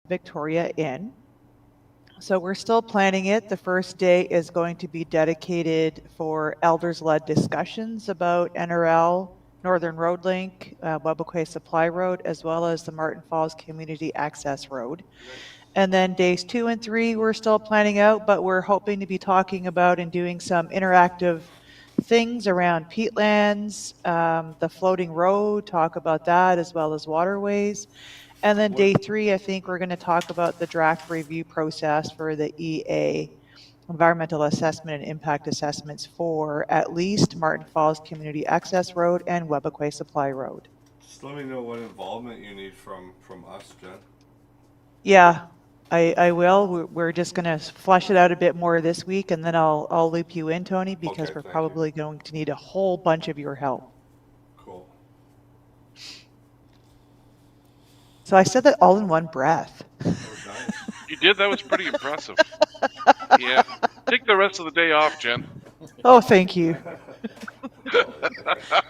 Victoria in. So we're still planning it. The first day is going to be dedicated for elders-led discussions about NRL, Northern Road Link, Webequay Supply Road, as well as the Martin Falls Community Access Road. And then days 2 and 3, we're still planning out, but we're hoping to be talking about and doing some interactive things around peatlands, the floating road, talk about that, as well as waterways. And then day 3, I think we're going to talk about the draft review process for the EA, environmental assessment and impact assessments for at least Martin Falls Community Access Road and Webequay Supply Road. Just let me know what involvement you need from us, Jen. Yeah, I will. We're just going to flush it out a bit more this week, and then I'll loop you in, Tony, because Okay, we're thank probably going to need a whole bunch of your help. Cool. So I said that all in one breath. That was nice. You did? That was pretty impressive. Yeah. Take the rest of the day off, Jen. Oh, thank you.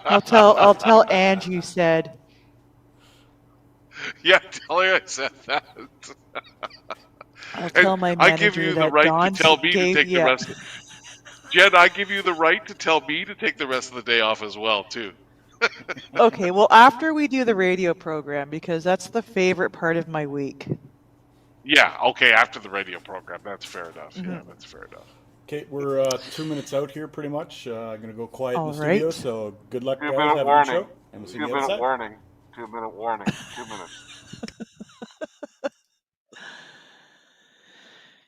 I'll tell Ange you said. Yeah, tell her I said that. I'll tell my I give manager you the that right Don to tell me to gave take the rest. Jen, I give you the right to tell me to take the rest of the day off as well, too. Okay, well, after we do the radio program, because that's the favorite part of my week. Yeah, okay, after the radio program. That's fair enough. Mm-hmm. Yeah, that's fair enough. Okay, we're 2 minutes out here pretty much. I'm going to go quiet in All the studio, right. so good luck, guys. 2-minute Have warning. a good show. And we'll see you on the other 2-minute side. warning. 2-minute warning. 2 minutes.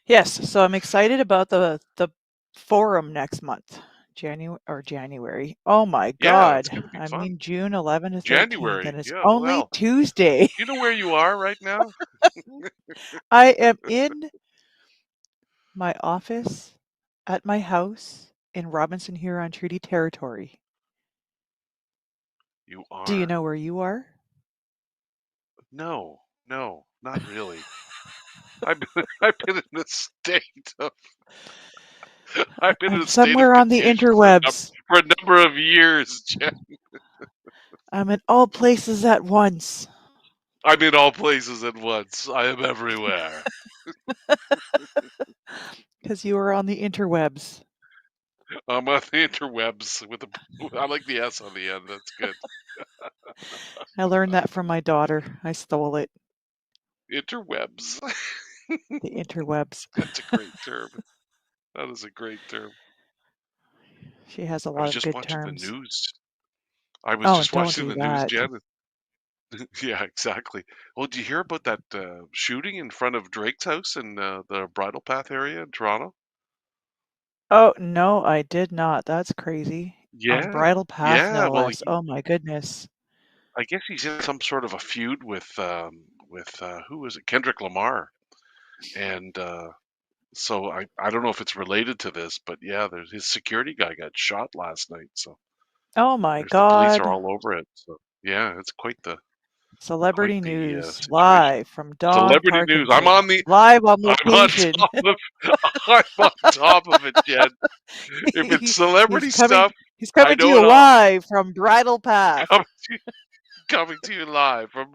Yes, so I'm excited about the forum next month. January. Oh my Yeah, God. it's gonna be I fun. mean June 11 to 13th, January. and it's Yeah, only well. Tuesday. Do you know where you are right now? I am in my office at my house in Robinson Huron Treaty Territory. You are. Do you know where you are? No, not really. I've been in a state of. I've been in a state somewhere of on the confusion interwebs. for a number of years, Jen. I'm in all places at once. I'm in all places at once. I am everywhere. Because you are on the interwebs. I'm on the interwebs with I like the S on the end. That's good. I learned that from my daughter. I stole it. Interwebs. The interwebs. That's a great term. That is a great term. She has a I lot was of just good watching terms. the news. I was just don't watching do the news, that. Jen. Yeah, exactly. Well, did you hear about that shooting in front of Drake's house in the Bridle Path area in Toronto? Oh, no, I did not. That's crazy. On Yeah, Bridle Path, yeah. no Well, less. Oh my goodness. I guess he's in some sort of a feud with who was it? Kendrick Lamar, and so I don't know if it's related to this, but yeah, there's his security guy got shot last night. So Oh my the police are God. all over it. So yeah, it's quite the Celebrity news situation. live from Don Celebrity news. I'm Parkinson. on the. Live on I'm on location. top of. I'm on top of it, Jen. If it's celebrity stuff, He's I coming to know you it all. live from Bridle Path. Coming to you live from.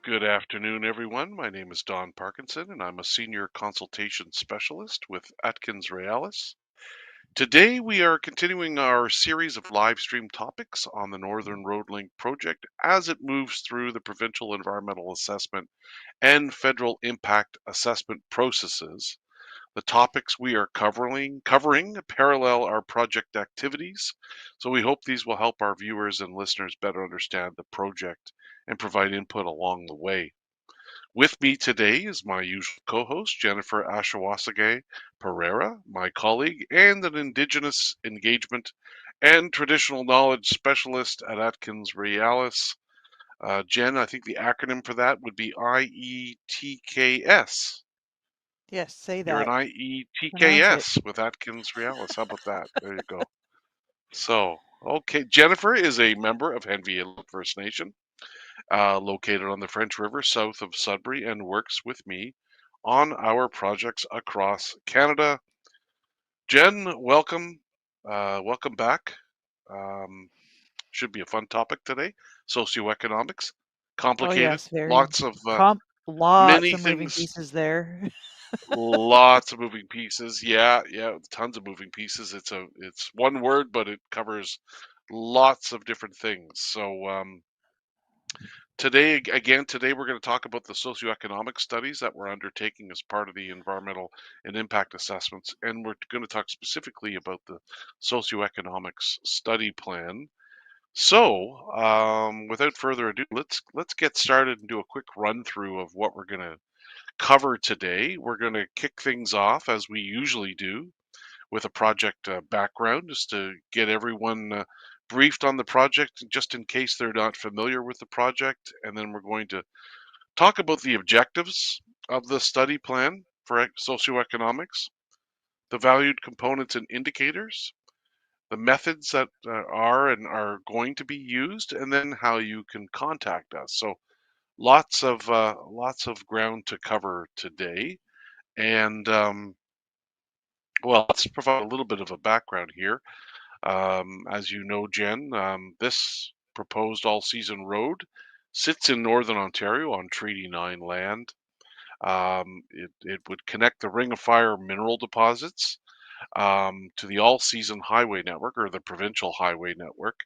Good afternoon, everyone. My name is Don Parkinson, and I'm a senior consultation specialist with Atkins Realis. Today, we are continuing our series of live stream topics on the Northern Road Link project as it moves through the provincial environmental assessment and federal impact assessment processes. The topics we are covering parallel our project activities, so we hope these will help our viewers and listeners better understand the project and provide input along the way. With me today is my usual co-host, Jennifer Ashawasage Pereira, my colleague and an Indigenous engagement and traditional knowledge specialist at Atkins Realis, Jen, I think the acronym for that would be IETKS. Yes, say You're an that. Pronounce it. IETKS with Atkins Realis. How about that? There you go. So, okay, Jennifer is a member of Henvey First Nation, located on the French River south of Sudbury, and works with me on our projects across Canada. Jen, welcome. Welcome back. Um, should be a fun topic today. Socioeconomics, Oh complicated, yes, very. lots of Lots many of moving things, pieces there. lots of moving pieces. Yeah, yeah, tons of moving pieces. It's one word, but it covers lots of different things. So today we're going to talk about the socioeconomic studies that we're undertaking as part of the environmental and impact assessments, and we're going to talk specifically about the socioeconomics study plan. So, without further ado, let's get started and do a quick run through of what we're going to cover today. We're going to kick things off as we usually do with a project background, just to get everyone briefed on the project, just in case they're not familiar with the project. And then we're going to talk about the objectives of the study plan for socioeconomics, the valued components and indicators, the methods that are going to be used, and then how you can contact us. So lots of ground to cover today. And well, let's provide a little bit of a background here. As you know, Jen, this proposed all-season road sits in northern Ontario on Treaty 9 land. It would connect the Ring of Fire mineral deposits to the all-season highway network, or the provincial highway network,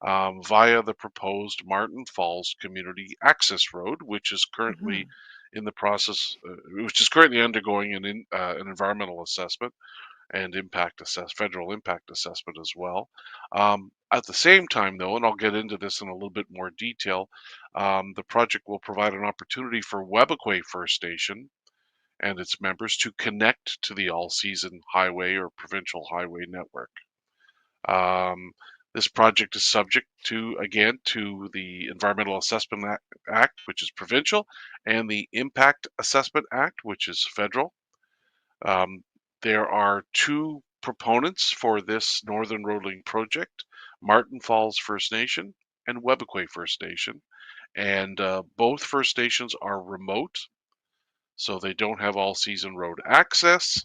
via the proposed Martin Falls Community Access Road, which is currently Mhm. in the process, which is currently undergoing an environmental assessment and federal impact assessment as well. At the same time, though, and I'll get into this in a little bit more detail, the project will provide an opportunity for Webequie First Nation and its members to connect to the all-season highway or provincial highway network. Um, this project is subject to, again, to the Environmental Assessment Act, which is provincial, and the Impact Assessment Act, which is federal. Um, there are two proponents for this Northern Road Link project, Martin Falls First Nation and Webequie First Nation. And both First Nations are remote, so they don't have all-season road access.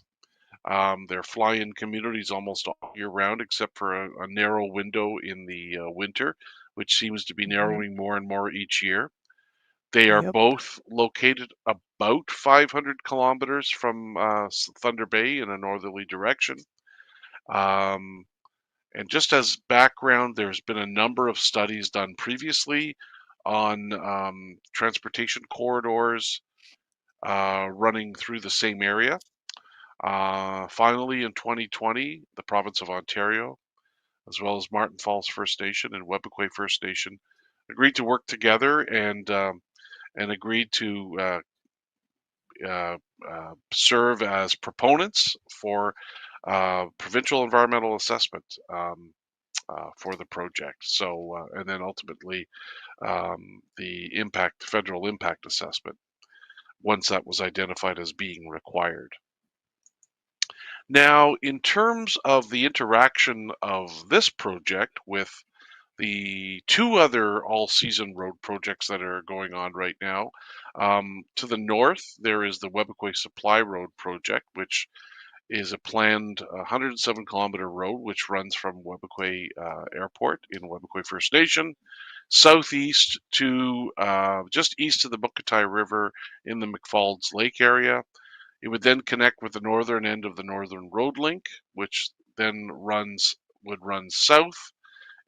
They're fly-in communities almost all year round, except for a narrow window in the winter, which seems to be Mhm. narrowing more and more each year. They are Yep. both located about 500 kilometers from Thunder Bay in a northerly direction. Um, and just as background, there's been a number of studies done previously on transportation corridors running through the same area. Finally, in 2020, the province of Ontario, as well as Martin Falls First Nation and Webequie First Nation, agreed to work together and agreed to serve as proponents for provincial environmental assessment for the project. So, and then ultimately the federal impact assessment, once that was identified as being required. Now, in terms of the interaction of this project with the two other all-season road projects that are going on right now, to the north, there is the Webequie Supply Road project, which is a planned 107-kilometer road which runs from Webequie Airport in Webequie First Nation southeast to just east of the Buckatai River in the McFalds Lake area. It would then connect with the northern end of the Northern Road Link, which then would run south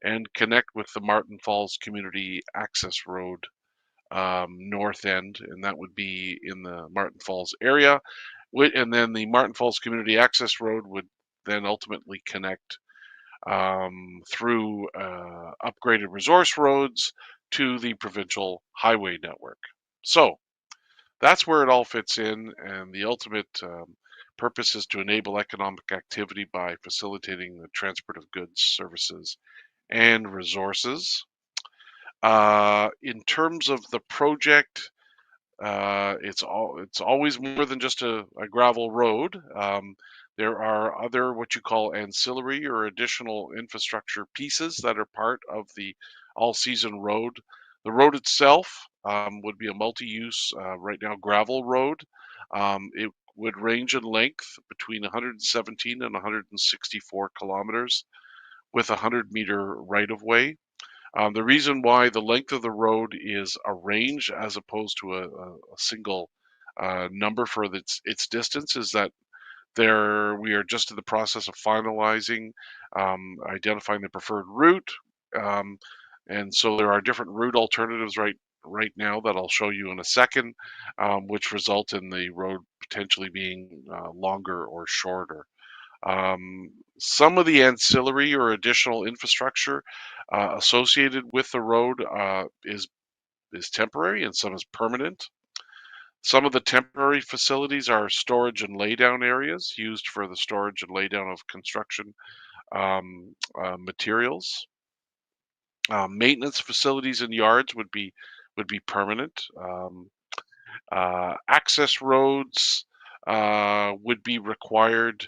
and connect with the Martin Falls Community Access Road north end, and that would be in the Martin Falls area. And then the Martin Falls Community Access Road would then ultimately connect through upgraded resource roads to the provincial highway network. So that's where it all fits in, and the ultimate purpose is to enable economic activity by facilitating the transport of goods, services, and resources. In terms of the project, it's always more than just a gravel road. There are other what you call ancillary or additional infrastructure pieces that are part of the all-season road. The road itself would be a multi-use, right now, gravel road. It would range in length between 117 and 164 kilometers with a 100-meter right-of-way. The reason why the length of the road is a range as opposed to a single number for its distance is that we are just in the process of finalizing, identifying the preferred route, um, and so there are different route alternatives right now that I'll show you in a second, which result in the road potentially being longer or shorter. Some of the ancillary or additional infrastructure associated with the road is temporary and some is permanent. Some of the temporary facilities are storage and laydown areas used for the storage and laydown of construction materials. Maintenance facilities and yards would be permanent. Access roads would be required,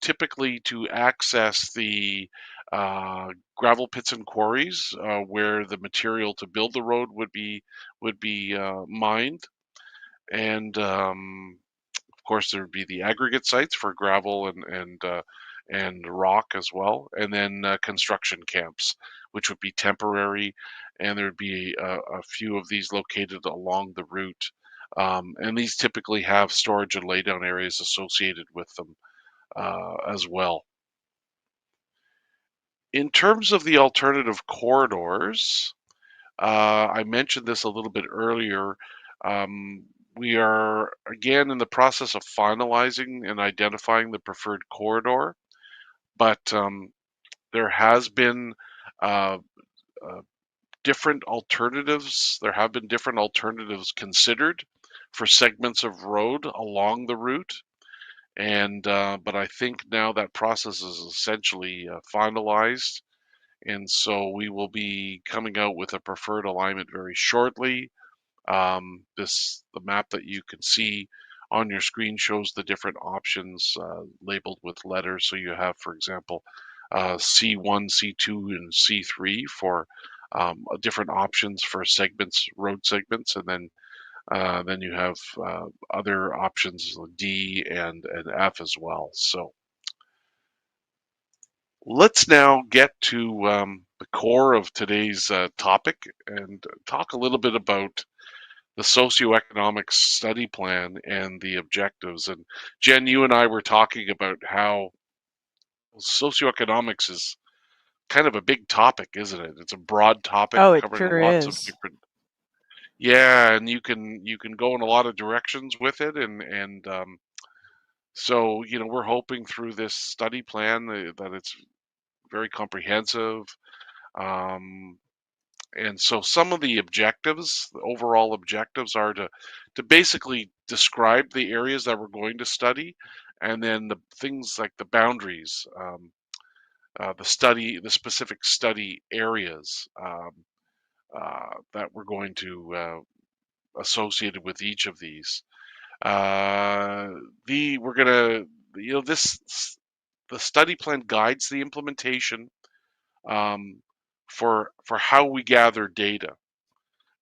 typically to access the gravel pits and quarries where the material to build the road would be mined, and of course there would be the aggregate sites for gravel and rock as well, and then construction camps, which would be temporary, and there would be a few of these located along the route. And these typically have storage and laydown areas associated with them as well. In terms of the alternative corridors, I mentioned this a little bit earlier. Um, we are again in the process of finalizing and identifying the preferred corridor, but there has been uh, uh, different alternatives. There have been different alternatives considered for segments of road along the route, and but I think now that process is essentially finalized, and so we will be coming out with a preferred alignment very shortly. The map that you can see on your screen shows the different options labeled with letters. So you have, for example, C1, C2, and C3 for different options for segments, road segments, and then you have other options D and F as well. So let's now get to the core of today's topic and talk a little bit about the socioeconomic study plan and the objectives. And Jen, you and I were talking about how socioeconomics is kind of a big topic, isn't it? It's a broad topic Oh, it covering sure lots of is. different. Yeah, and you can go in a lot of directions with it, and so we're hoping through this study plan that it's very comprehensive. Um, And so some of the objectives, the overall objectives, are to basically describe the areas that we're going to study, and then the things like the boundaries, the specific study areas that we're going to associated with each of these. Uh, we're gonna, this the study plan guides the implementation um, for how we gather data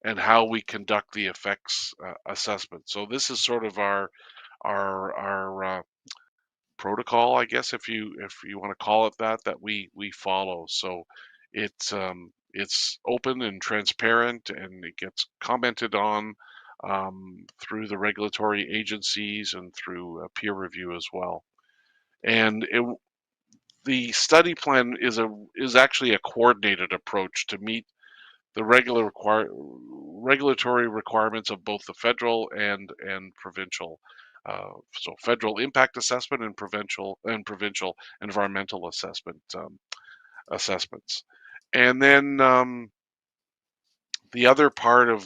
and how we conduct the effects assessment. So this is sort of our protocol, I guess, if you want to call it that we follow. So it's open and transparent, and it gets commented on through the regulatory agencies and through peer review as well. And the study plan is actually a coordinated approach to meet the regulatory requirements of both the federal and provincial. So federal impact assessment and provincial environmental assessments. And then the other part of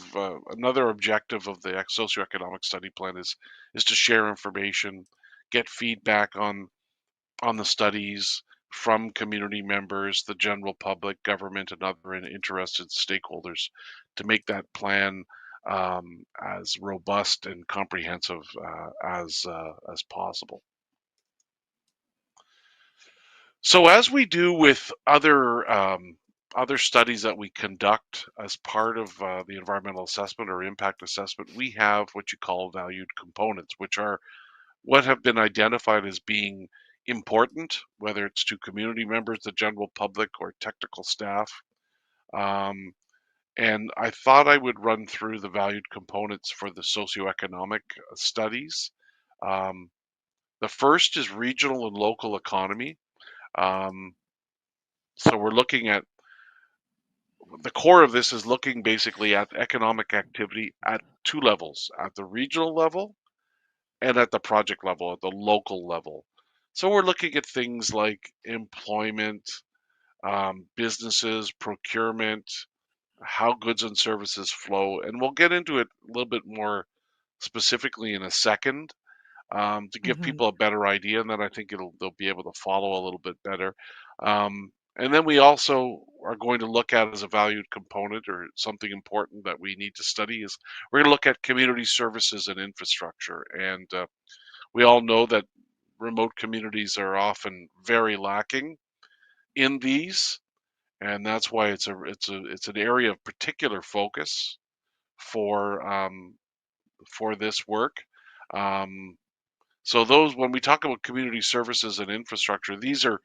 another objective of the socioeconomic study plan is to share information, get feedback on the studies, from community members, the general public, government, and other interested stakeholders to make that plan as robust and comprehensive as possible. So as we do with other studies that we conduct as part of the environmental assessment or impact assessment, we have what you call valued components, which are what have been identified as being important, whether it's to community members, the general public, or technical staff. And I thought I would run through the valued components for the socioeconomic studies. Um, the first is regional and local economy. Um, so we're looking at the core of this is looking basically at economic activity at two levels, at the regional level and at the project level, at the local level. So we're looking at things like employment, businesses, procurement, how goods and services flow, and we'll get into it a little bit more specifically in a second to give Mm-hmm. people a better idea, and then I think they'll be able to follow a little bit better. And then we also are going to look at as a valued component or something important that we need to study is we're going to look at community services and infrastructure. And we all know that remote communities are often very lacking in these, and that's why it's an area of particular focus for this work. Um, so those, when we talk about community services and infrastructure, these are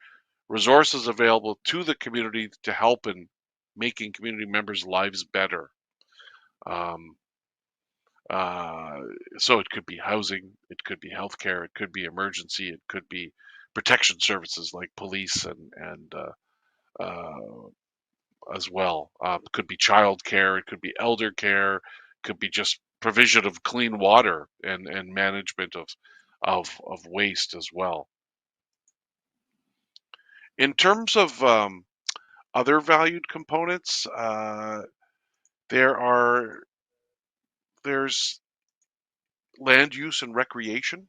resources available to the community to help in making community members' lives better. Um, uh, so it could be housing, it could be healthcare, it could be emergency, it could be protection services like police and as well. It could be child care, it could be elder care, it could be just provision of clean water and management of waste as well. In terms of other valued components, there are there's land use and recreation.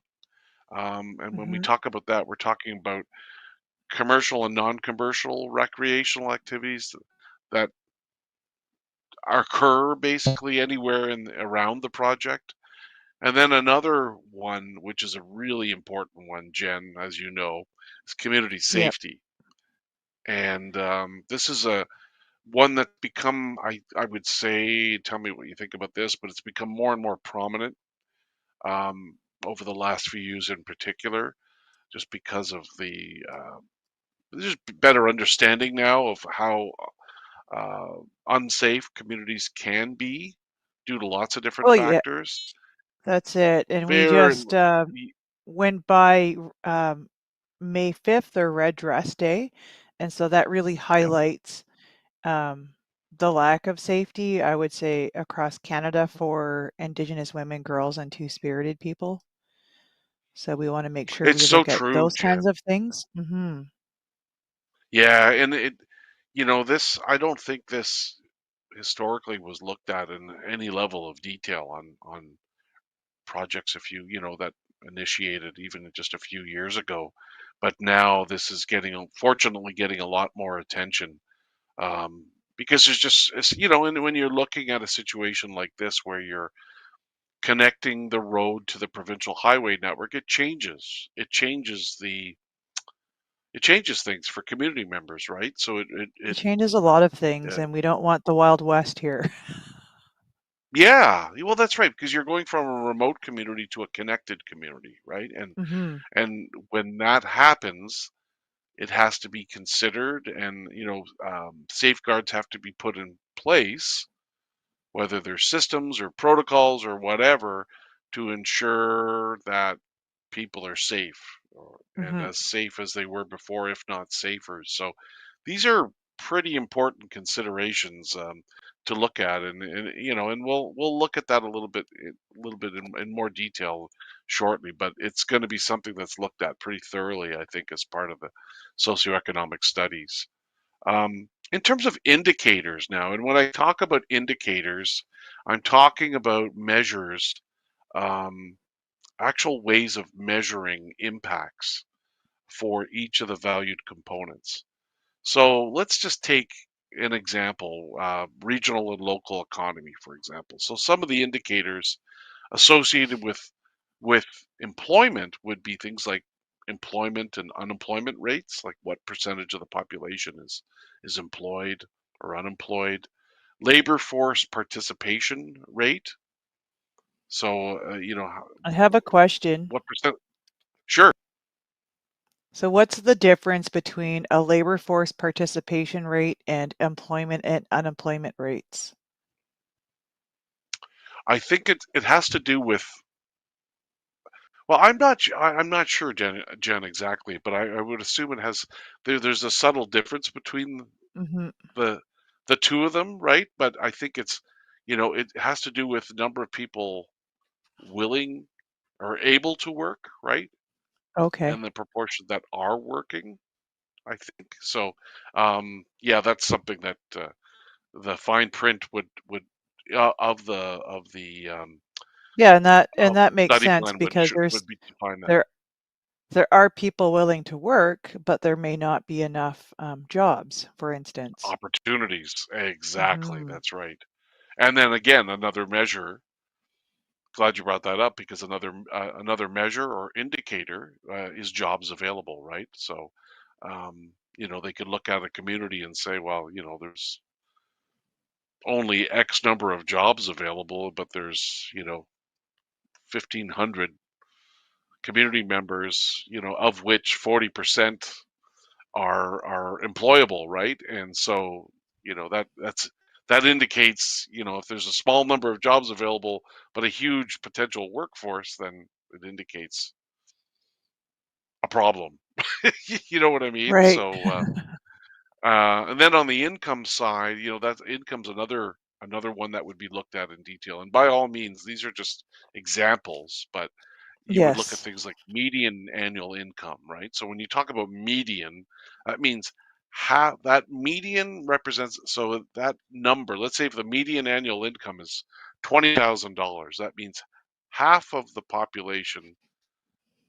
And when we Mm-hmm. talk about that, we're talking about commercial and non-commercial recreational activities that occur basically anywhere in around the project. And then another one, which is a really important one, Jen, as you know, is community Yep. safety. And this is a one that become, I would say, tell me what you think about this, but it's become more and more prominent um, over the last few years in particular, just because of the there's better understanding now of how uh, unsafe communities can be due to lots of different Oh, yeah, factors. that's it. And we Very, just went by May 5th or Red Dress Day. And so that really yep. highlights um, the lack of safety, I would say, across Canada for Indigenous women, girls, and two-spirited people. So we want to make sure It's we so look at true, those kinds Jen. of things. Mm-hmm. Yeah, and this, I don't think this historically was looked at in any level of detail on projects that initiated even just a few years ago. But now this is fortunately getting a lot more attention um, because and when you're looking at a situation like this where you're connecting the road to the provincial highway network, it changes things for community members, right? So It changes a lot of things, uh, and we don't want the Wild West here. yeah, well, that's right, because you're going from a remote community to a connected community, right? Mm-hmm. And when that happens, it has to be considered, and safeguards have to be put in place, whether they're systems or protocols or whatever, to ensure that people are safe and Mm-hmm. as safe as they were before, if not safer. So these are pretty important considerations to look at, and we'll look at that in more detail shortly. But it's going to be something that's looked at pretty thoroughly, I think, as part of the socioeconomic studies. In terms of indicators now, and when I talk about indicators, I'm talking about measures, um, actual ways of measuring impacts for each of the valued components. So let's just take an example, regional and local economy, for example. So some of the indicators associated with employment would be things like employment and unemployment rates, like what percentage of the population is employed or unemployed. Labor force participation rate. So I have a question. what percent? Sure. So what's the difference between a labor force participation rate and employment and unemployment rates? I think it has to do with. Well, I'm not sure, Jen, exactly, but I would assume it has. There's a subtle difference between Hmm. the the two of them, right? But I think it has to do with the number of people willing or able to work, right? Okay. And the proportion that are working, I think. So, yeah, that's something that the fine print would Yeah, and that makes study sense plan because would be define that. there there are people willing to work, but there may not be enough jobs, for instance. Opportunities. Exactly. Hmm. That's right. And then again, another measure. Glad you brought that up because another measure or indicator is jobs available, right? So, they could look at a community and say, well, there's only X number of jobs available, but there's 1,500 community members, of which 40% are employable, right? And so, that indicates, if there's a small number of jobs available but a huge potential workforce, then it indicates a problem. You know what I mean? Right. So, and then on the income side, that income's another one that would be looked at in detail. And by all means, these are just examples, but you would look at Yes. things like median annual income, right? So when you talk about median, that means how that median represents. So that number, let's say if the median annual income is $20,000, that means half of the population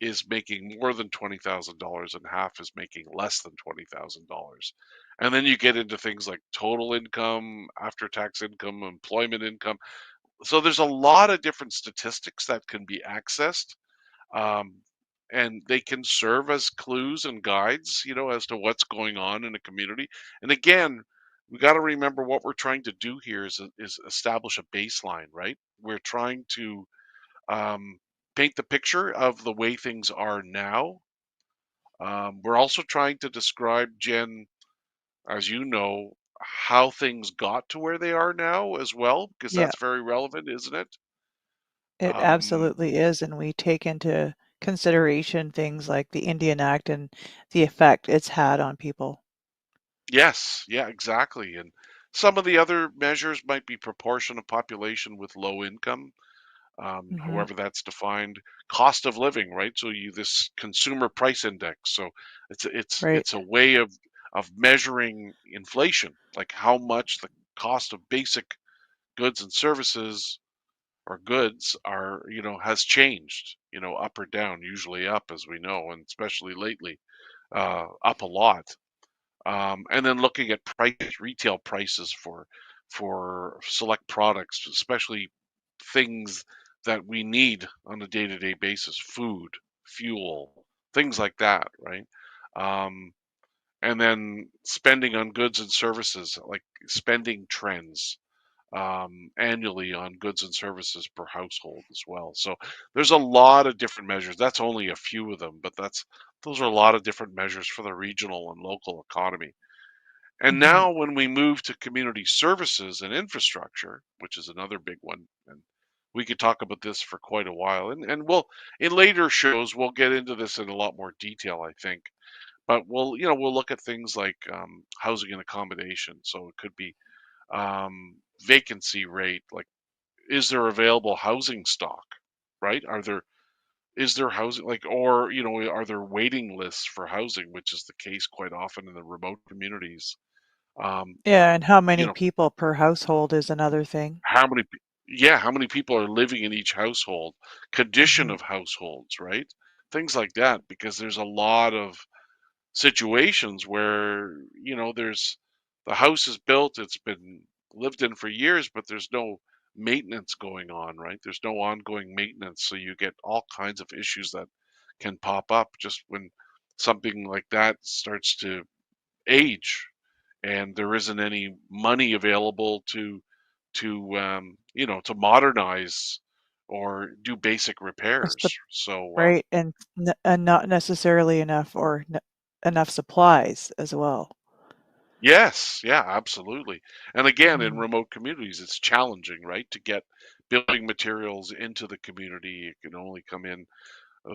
is making more than $20,000 and half is making less than $20,000. And then you get into things like total income, after tax income, employment income. So there's a lot of different statistics that can be accessed, um, and they can serve as clues and guides, as to what's going on in a community. And again, we got to remember what we're trying to do here is establish a baseline, right? We're trying to um, paint the picture of the way things are now. We're also trying to describe, Jen, as you know, how things got to where they are now as well, because Yeah, that's very relevant, isn't it? it Um, absolutely is. And we take into consideration things like the Indian Act and the effect it's had on people. yes, yeah, exactly. And some of the other measures might be proportion of population with low income, Hmm. however that's defined, cost of living, right? So this consumer price index. So Right. it's a way of measuring inflation, like how much the cost of basic goods and services or goods has changed, up or down, usually up, as we know, and especially lately, up a lot. And then looking at retail prices for select products, especially things that we need on a day-to-day basis, food, fuel, things like that, right? Um, and then spending on goods and services, like spending trends annually on goods and services per household as well. So there's a lot of different measures. That's only a few of them, but those are a lot of different measures for the regional and local economy. And Hmm. now, when we move to community services and infrastructure, which is another big one, and we could talk about this for quite a while, and in later shows we'll get into this in a lot more detail, I think. But we'll look at things like housing and accommodation. So it could be vacancy rate, like is there available housing stock, right? Is there housing, like, or are there waiting lists for housing, which is the case quite often in the remote communities. Um, Yeah, and how you many know, people per household is another thing. how many people are living in each household, condition Hmm. of households, right? things like that, because there's a lot of situations where, there's the house is built, it's been lived in for years, but there's no maintenance going on, right? There's no ongoing maintenance, so you get all kinds of issues that can pop up just when something like that starts to age and there isn't any money available to modernize or do basic Or sup- repairs. So right, and not necessarily enough or enough supplies as well. yes, yeah, absolutely. And again, in Mm. remote communities, it's challenging, right, to get building materials into the community. It can only come in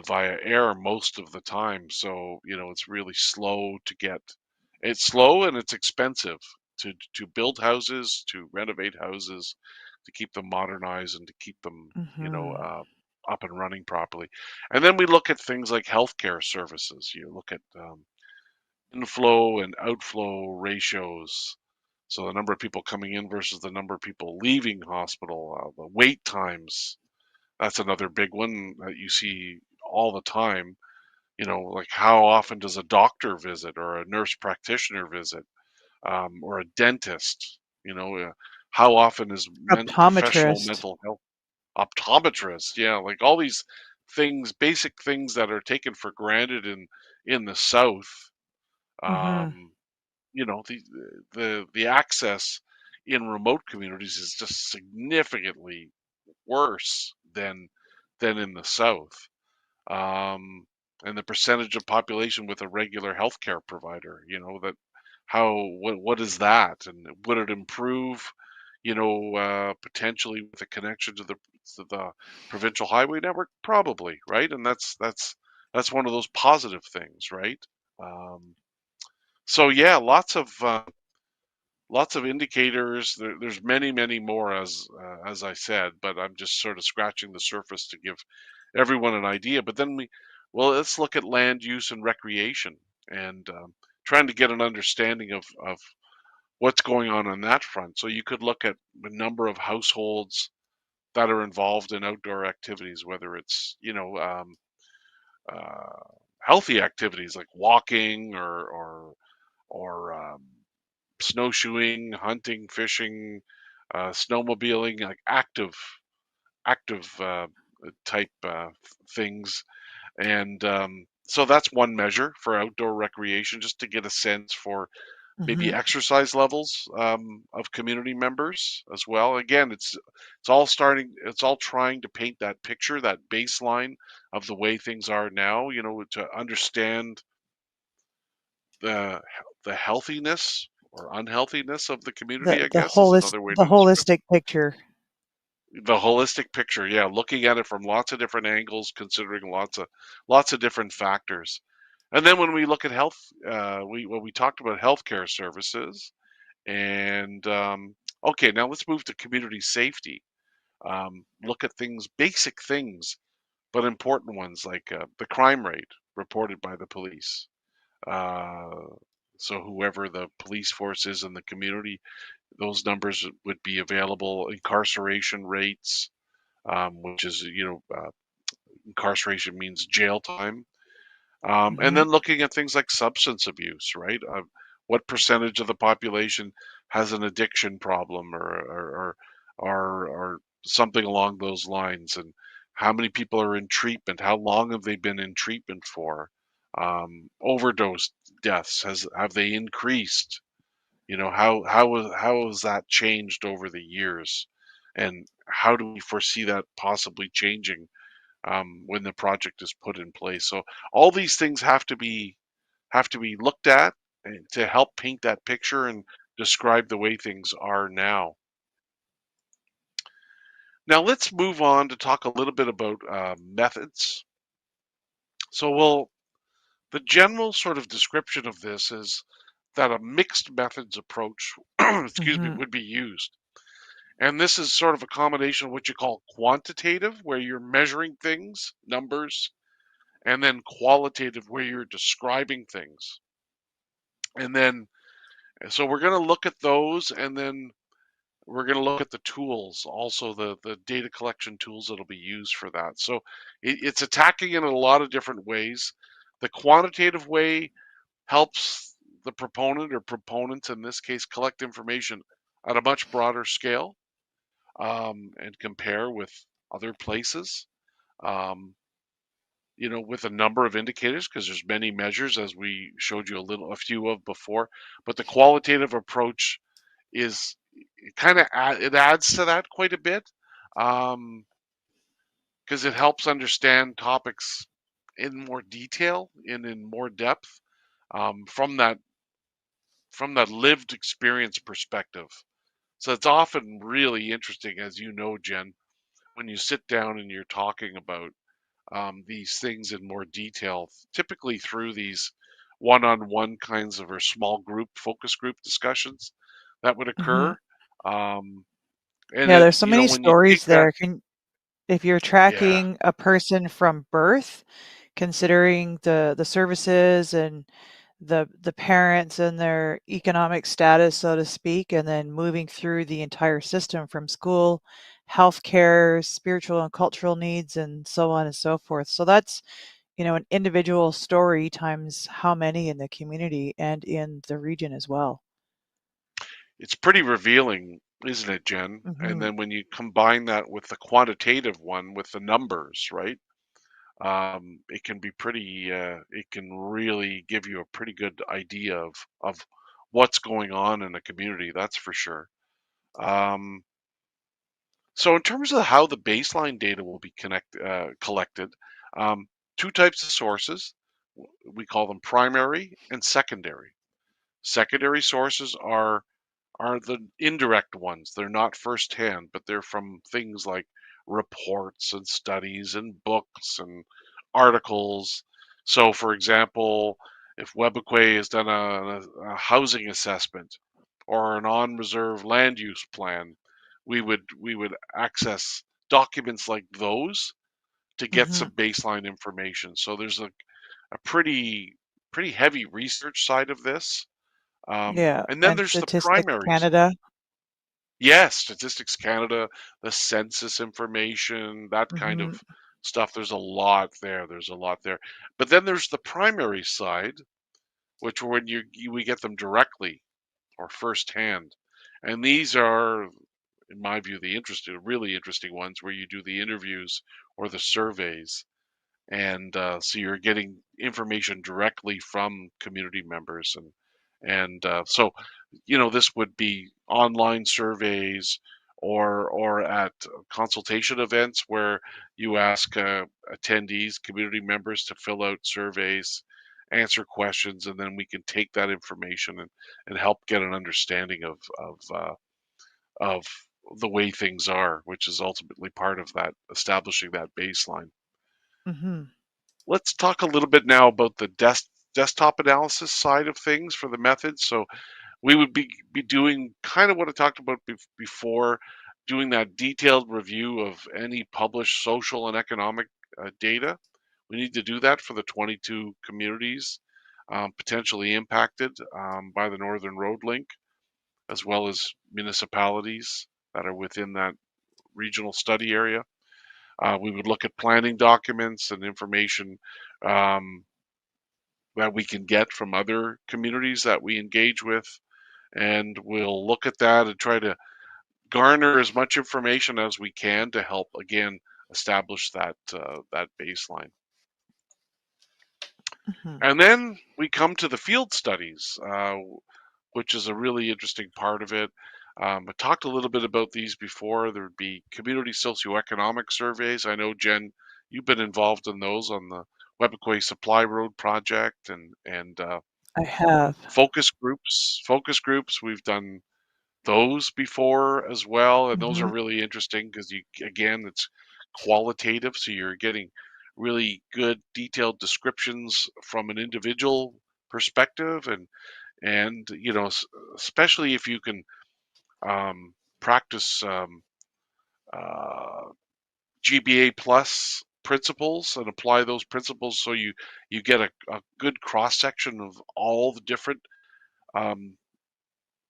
via air most of the time. So, it's really slow to get. It's slow and it's expensive to build houses, to renovate houses, to keep them modernized and to keep them, Hmm. up and running properly. And then we look at things like healthcare services. You look at inflow and outflow ratios. So the number of people coming in versus the number of people leaving hospital, the wait times. That's another big one that you see all the time. Like how often does a doctor visit or a nurse practitioner visit, or a dentist? How often is professional Optometrist. mental health optometrist? Yeah, like all these things, basic things that are taken for granted in the South. Hmm. Um, the access in remote communities is just significantly worse than in the South. um, and the percentage of population with a regular healthcare provider. That how what is that, and would it improve? Potentially with a connection to the provincial highway network, probably, right? And that's one of those positive things, right? Um, so yeah, lots of indicators. There's many more, as I said, but I'm just sort of scratching the surface to give everyone an idea. But then let's look at land use and recreation, and trying to get an understanding of what's going on that front. So you could look at the number of households that are involved in outdoor activities, whether it's healthy activities like walking or snowshoeing, hunting, fishing, snowmobiling, like active type things. And so that's one measure for outdoor recreation, just to get a sense for maybe Hmm. exercise levels of community members as well. Again, it's all trying to paint that picture, that baseline of the way things are now, to understand the the healthiness or unhealthiness of the community, I guess, is another way The to describe holistic picture. the holistic picture. Yeah, looking at it from lots of different angles, considering lots of different factors. And then when we look at health, we talked about healthcare services, and okay, now let's move to community safety. Look at basic things, but important ones like the crime rate reported by the police. Uh, so whoever the police force is in the community, those numbers would be available. Incarceration rates, which is, incarceration means jail time. And Hmm. then looking at things like substance abuse, right? What percentage of the population has an addiction problem, or something along those lines, and how many people are in treatment? How long have they been in treatment for? Overdose deaths, have they increased? How has that changed over the years, and how do we foresee that possibly changing when the project is put in place? So all these things have to be looked at to help paint that picture and describe the way things are now. Now let's move on to talk a little bit about methods. So, the general sort of description of this is that a mixed methods approach, excuse me, Hmm. would be used. And this is sort of a combination of what you call quantitative, where you're measuring things, numbers, and then qualitative, where you're describing things. And then, so we're going to look at those, and then We're going to look at the tools, also the data collection tools that'll be used for that. So it's attacking it in a lot of different ways. The quantitative way helps the proponent or proponents in this case collect information at a much broader scale, and compare with other places. Um, with a number of indicators, because there's many measures, as we showed you a few of before. But the qualitative approach is it adds to that quite a bit, because it helps understand topics in more detail and in more depth, from that lived experience perspective. So it's often really interesting, as you know, Jen, when you sit down and you're talking about these things in more detail, typically through these one-on-one kinds of or small group focus group discussions that would Hmm. occur. And Yeah, there's so many when you take stories that, there. If you're yeah, tracking a person from birth, considering the services and the parents and their economic status, so to speak, and then moving through the entire system from school, healthcare, spiritual and cultural needs, and so on and so forth. So that's, an individual story times how many in the community and in the region as well. it's pretty revealing, isn't it, Jen? And Hmm. then when you combine that with the quantitative one, with the numbers, right? It can be pretty. It can really give you a pretty good idea of what's going on in a community. That's for sure. Um, So in terms of how the baseline data will be collected, two types of sources. We call them primary and secondary. Secondary sources are the indirect ones. They're not firsthand, but they're from things like reports and studies and books and articles. So, for example, if Webequay has done a housing assessment or an on-reserve land use plan, we would access documents like those to get Hmm. some baseline information. So there's a pretty heavy research side of this. Yeah, And then and there's the Statistics primaries. Canada. Yes, Statistics Canada, the census information, that kind Hmm. of stuff. There's a lot there. There's a lot there. But then there's the primary side, which when we get them directly or firsthand. And these are, in my view, really interesting ones where you do the interviews or the surveys. And so you're getting information directly from community members, and so this would be online surveys or at consultation events where you ask attendees, community members, to fill out surveys, answer questions, and then we can take that information and help get an understanding of the way things are, which is ultimately part of that establishing that baseline. Hmm. Let's talk a little bit now about the desktop analysis side of things for the method. So we would be doing kind of what I talked about before, doing that detailed review of any published social and economic data. We need to do that for the 22 communities potentially impacted by the Northern Road Link, as well as municipalities that are within that regional study area. We would look at planning documents and information um, that we can get from other communities that we engage with, and we'll look at that and try to garner as much information as we can to help again establish that baseline. Hmm. And then we come to the field studies, which is a really interesting part of it. I talked a little bit about these before. There would be community socioeconomic surveys. I know, Jen, you've been involved in those on the Webequay Supply Road project, and I have. focus groups. Focus groups. We've done those before as well, and those are Hmm. really interesting because it's qualitative, so you're getting really good detailed descriptions from an individual perspective, and especially if you can practice uh, GBA plus principles and apply those principles, so you get a good cross section of all the different um,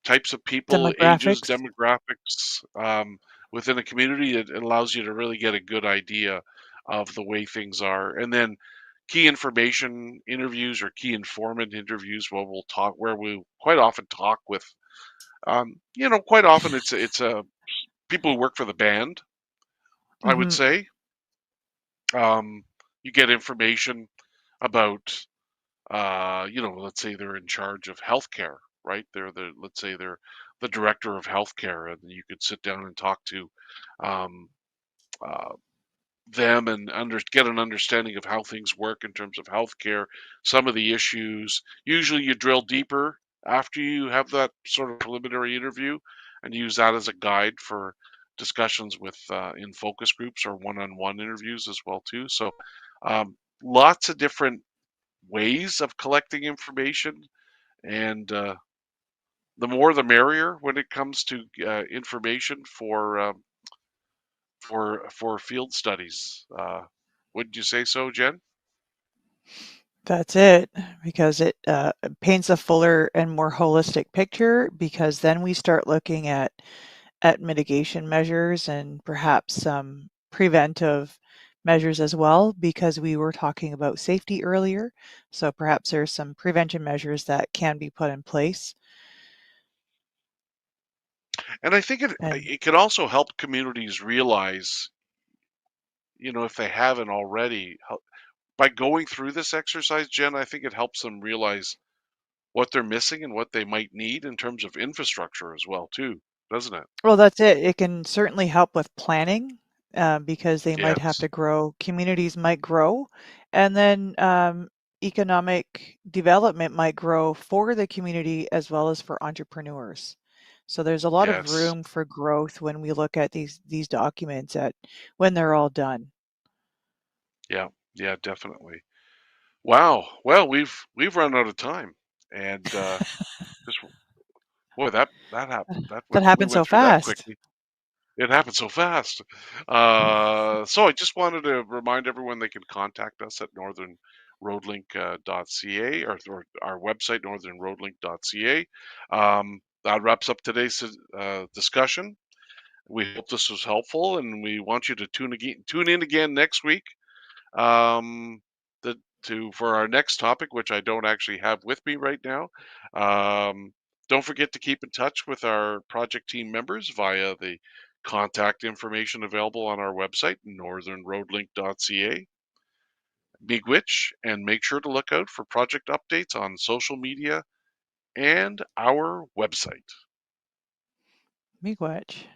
types of people, ages, Demographics. demographics within a community. It allows you to really get a good idea of the way things are. And then key information interviews or key informant interviews where we quite often talk with, quite often it's people who work for the band, I would Mhm. say. You get information about, let's say they're in charge of healthcare, right? Let's say they're the director of healthcare, and you could sit down and talk to um, uh, them and get an understanding of how things work in terms of healthcare, some of the issues. Usually you drill deeper after you have that sort of preliminary interview and use that as a guide for discussions with in focus groups or one-on-one interviews as well too. So lots of different ways of collecting information, and the more the merrier when it comes to information for field studies. Wouldn't you say so, Jen? That's it, because it paints a fuller and more holistic picture, because then we start looking at mitigation measures and perhaps some preventive measures as well, because we were talking about safety earlier. So perhaps there's some prevention measures that can be put in place. And I think And it could also help communities realize, if they haven't already, by going through this exercise, Jen, I think it helps them realize what they're missing and what they might need in terms of infrastructure as well, too, doesn't it? well, that's it. It can certainly help with planning, because they might have Yes, to grow, communities might grow, and then economic development might grow for the community as well as for entrepreneurs. So there's a lot of yes, room for growth when we look at these documents when they're all done. yeah, yeah, definitely. Wow. Well, we've run out of time, and just boy, we That happened so went through that fast. quickly. It happened so fast. So I just wanted to remind everyone they can contact us at northernroadlink.ca or our website, northernroadlink.ca. That wraps up today's discussion. We hope this was helpful, and we want you to tune in again next week um, for our next topic, which I don't actually have with me right now. Um, don't forget to keep in touch with our project team members via the contact information available on our website, northernroadlink.ca. Miigwech, and make sure to look out for project updates on social media and our website. Miigwech.